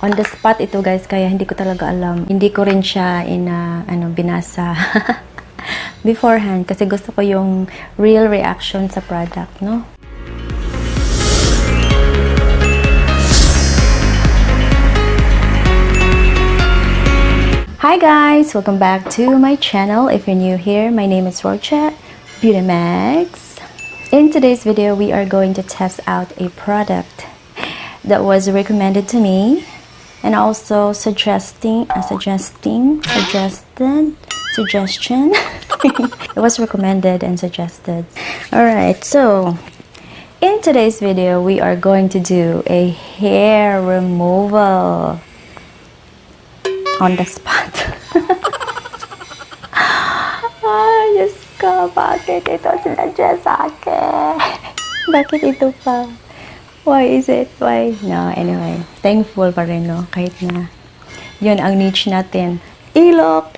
On the spot ito guys, kaya hindi ko talaga alam. Hindi ko rin siya binasa beforehand kasi gusto ko yung real reaction sa product, no? Hi guys! Welcome back to my channel. If you're new here, my name is Roche, Beautymagz. In today's video, we are going to test out a product that was recommended to me and also suggestion. It was recommended and suggested. Alright, so in today's video, we are going to do a hair removal on the spot. Ay, Diyos ko, bakit ito sinadya sa akin? Bakit ito pa? Why is it? Why? No, anyway. Thankful pa rin, no? Kahit na yun ang niche natin. Ilok.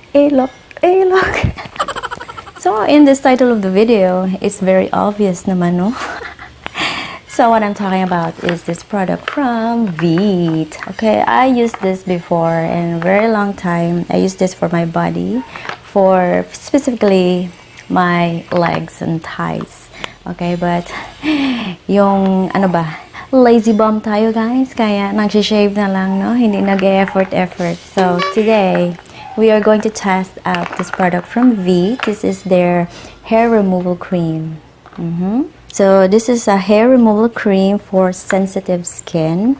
So, in this title of the video, it's very obvious naman, no? So, what I'm talking about is this product from Veet. Okay, I used this before in a very long time. I used this for my body, for specifically my legs and thighs. Okay, but yung lazy bum tayo guys, kaya nag-shave na lang, no? Hindi nag-effort. So today we are going to test out this product from Veet. This is their hair removal cream. So this is a hair removal cream for sensitive skin,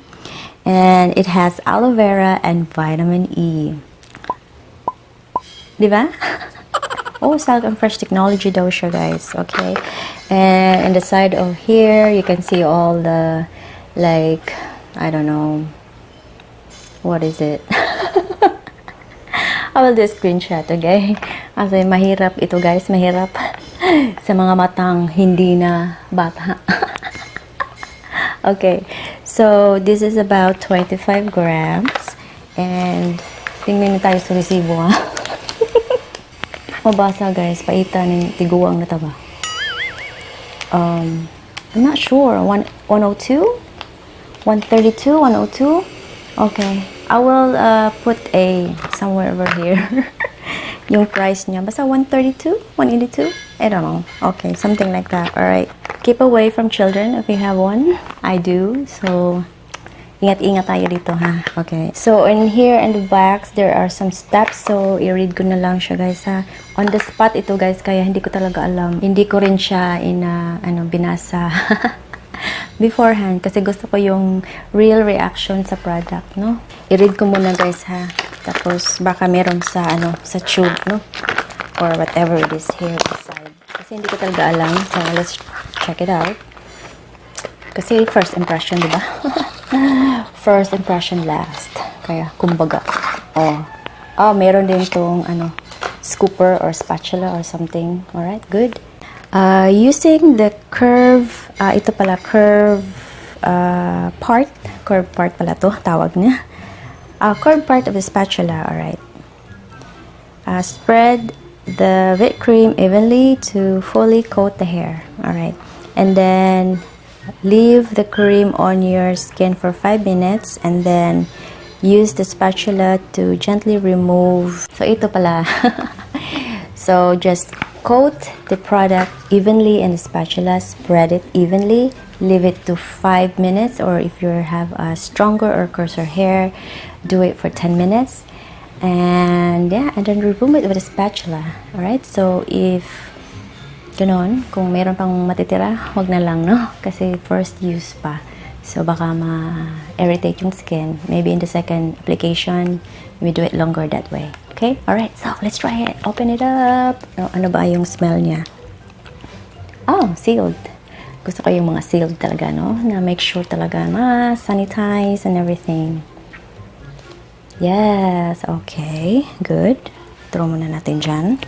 and it has aloe vera and vitamin E. Diba? Oh, Silk and Fresh technology daw siya guys. Okay, and in the side of here you can see all the, like, I don't know, what is it? I will do a screenshot, okay? Kasi mahirap ito guys, mahirap sa mga matang hindi na bata. Okay, so this is about 25 grams, and tingnan na tayo sa resibo, ha? Mabasa guys, paita ng tiguang na taba. I'm not sure, 102? 132, 102? Okay, I will put a somewhere over here yung price niya. Basta 132, 182? I don't know. Okay, something like that. Alright, keep away from children if you have one. I do, so ingat-ingat tayo dito, ha? Okay, so in here in the box there are some steps, so i-read ko na lang siya guys, ha? On the spot ito guys, kaya hindi ko talaga alam. Hindi ko rin siya binasa beforehand kasi gusto ko yung real reaction sa product, no? I-read ko muna guys, ha? Tapos baka meron sa sa tube, no? Or whatever it is here beside. Kasi hindi ko talaga alam, so let's check it out. Kasi first impression, diba? First impression last. Kaya kumbaga. Oh, meron din tong scooper or spatula or something. Alright, good. Using the curve, ito pala, curve part pala to, tawag niya. Curve part of the spatula, alright. Spread the whipped cream evenly to fully coat the hair, alright. And then leave the cream on your skin for 5 minutes, and then use the spatula to gently remove. So ito pala. So just coat the product evenly in the spatula, spread it evenly, leave it to 5 minutes, or if you have a stronger or coarser hair, do it for 10 minutes. And yeah, and then remove it with a spatula. Alright, so if ganon, kung meron pang matitira, wag na lang, no? Kasi first use pa. So baka ma-irritate yung skin. Maybe in the second application, we do it longer that way. Okay? Alright, so let's try it. Open it up. Ano ba yung smell niya? Oh, sealed. Gusto ko yung mga sealed talaga, no? Na make sure talaga na sanitize and everything. Yes, okay. Good. Throw muna natin dyan.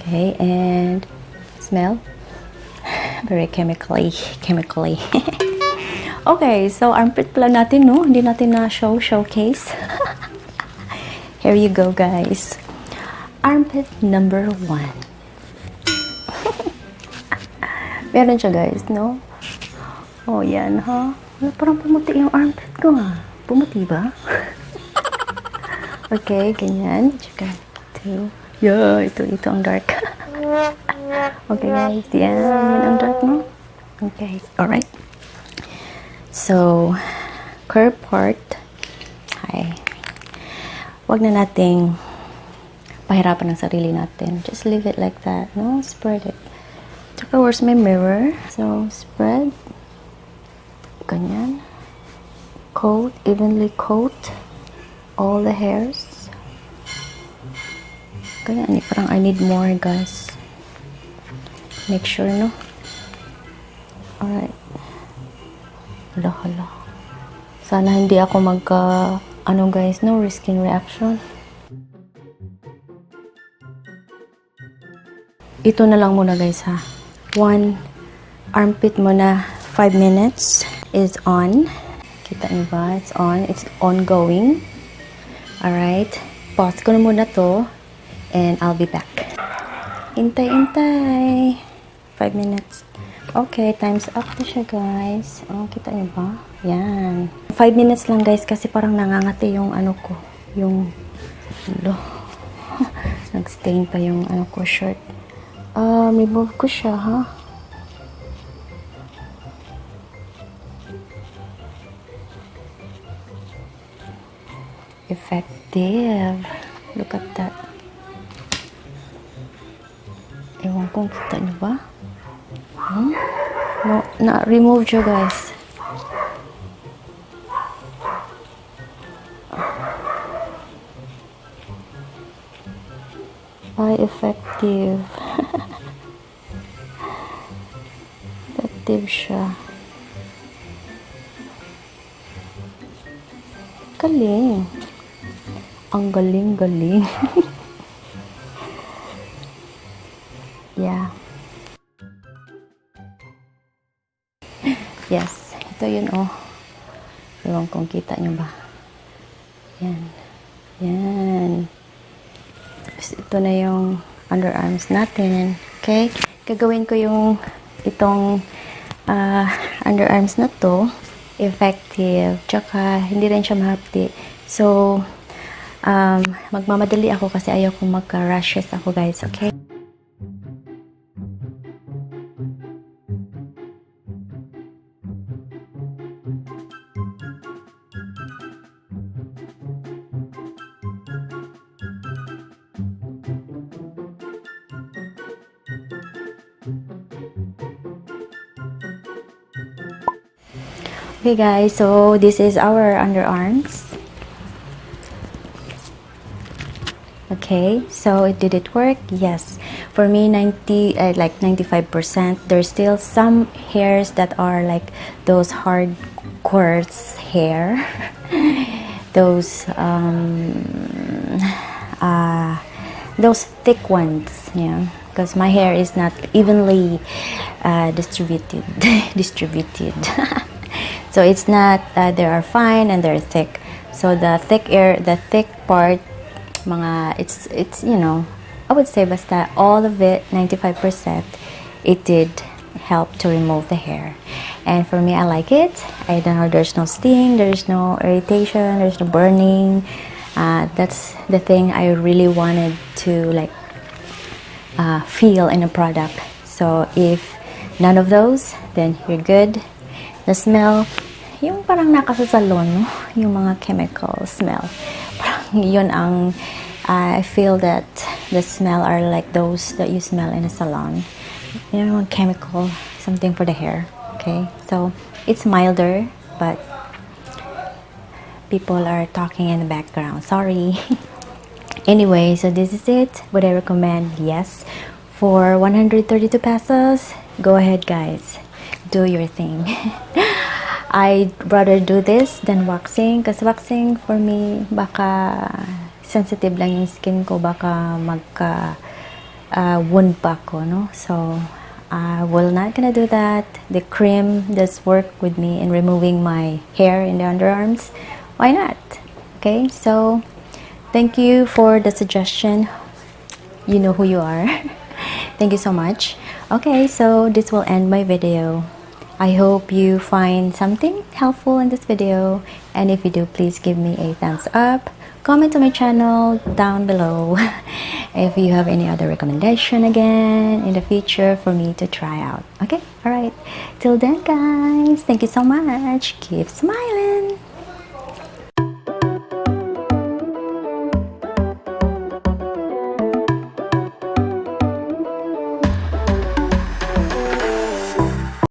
Okay, and smell very chemically. Okay, so armpit pala natin, no? Hindi natin na showcase. Here you go, guys. Armpit number 1. Meron siya, guys, no? Oh, yan, ha? Parang pumuti yung armpit ko, ha? Pumuti ba? Okay, ganyan. Tsaka, ito. Yeah, ito ang dark. Okay guys, yan. Yan ang dark mo. Okay, alright. So, curve part. Hi. Wag na nating pahirapan ng sarili natin. Just leave it like that. No, spread it. Tsaka, where's my mirror? So, spread. Ganyan. Coat, evenly coat all the hairs. Ganyan. Parang I need more, guys. Make sure, no? Alright. Hala. Sana hindi ako ano guys, no? Skin reaction. Ito na lang muna guys, ha? 1 armpit muna. 5 minutes is on. Kita niyo ba? It's on. It's ongoing. Alright. Pause ko na muna to. And I'll be back. Intay. 5 minutes. Okay, time's up na siya, guys. Oh, kita niyo ba? Yan. 5 minutes lang, guys, kasi parang nangangati yung ano ko. Yung, nag-stain pa yung ano ko, shirt. Remove ko siya, ha? Effective. Look at that. Ewan kung kita niyo ba? No, na-remove siya, guys. Ay, effective. Effective siya. Galing. Ang galing. Yeah. Yes. Ito yun, oh. Ewan kung kita nyo ba. Yan. Tapos ito na yung underarms natin. Okay? Gagawin ko yung itong underarms na to. Effective. Tsaka, hindi rin siya mahapdi. So, magmamadali ako kasi ayaw kong magka-rashes ako, guys. Okay? Okay guys, so this is our underarms. Okay, so did it work? Yes. For me, like 95%. There's still some hairs that are like those hard quartz hair. Those thick ones, yeah. Because my hair is not evenly distributed. So it's not, they are fine and they're thick. So the thick part, it's you know, I would say basta all of it, 95%, it did help to remove the hair. And for me, I like it. I don't know, there's no sting, there's no irritation, there's no burning. That's the thing I really wanted to like feel in a product. So if none of those, then you're good. The smell, yung parang naka sa salon, no? Yung mga chemical smell. Parang yun ang, I feel that the smell are like those that you smell in a salon. You know, chemical, something for the hair. Okay, so it's milder, but people are talking in the background. Sorry. Anyway, so this is it. Would I recommend? Yes. For 132 pesos, go ahead guys. Do your thing. I'd rather do this than waxing. Kasi waxing for me, baka sensitive lang yung skin ko. Baka magka wound pa ako, no? So, I will not gonna do that. The cream does work with me in removing my hair in the underarms. Why not? Okay, so thank you for the suggestion. You know who you are. Thank you so much. Okay, so this will end my video. I hope you find something helpful in this video, and if you do, please give me a thumbs up. Comment to my channel down below if you have any other recommendation again in the future for me to try out. Okay, alright, till then guys, thank you so much, keep smiling.